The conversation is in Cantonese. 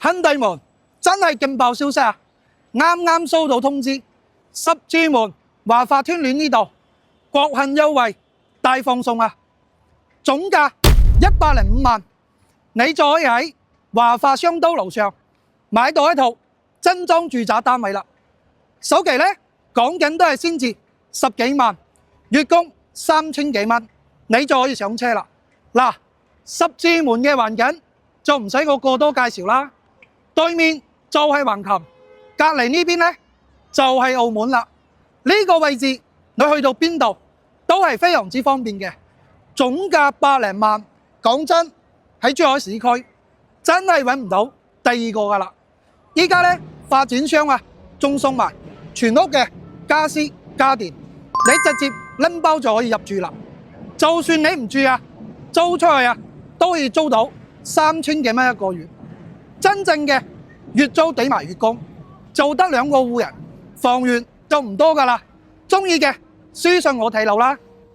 兄弟們，真係勁爆消息啊！啱啱收到通知，十字門華發天戀呢度國慶優惠大放送啊！總價105萬，你就可以喺華發商都樓上買到一套精裝住宅單位啦。首期呢，講緊都係先至10幾萬，月供3000幾蚊，你就可以上車啦。嗱，十字門嘅環境就唔使我過多介紹啦。對面就係橫琴，隔離呢邊呢就係澳門啦。呢個位置你去到邊度都係非常之方便嘅。總價百零萬，講真喺珠海市區真係揾唔到第二個噶啦。依家呢，發展商啊，仲送埋全屋嘅家私家電，你直接拎包就可以入住啦。就算你唔住啊，租出去啊，都可以租到3000幾蚊一個月。真正嘅月租抵埋月供，就得2個戶人，房源就唔多噶啦。中意嘅私信我睇樓啦。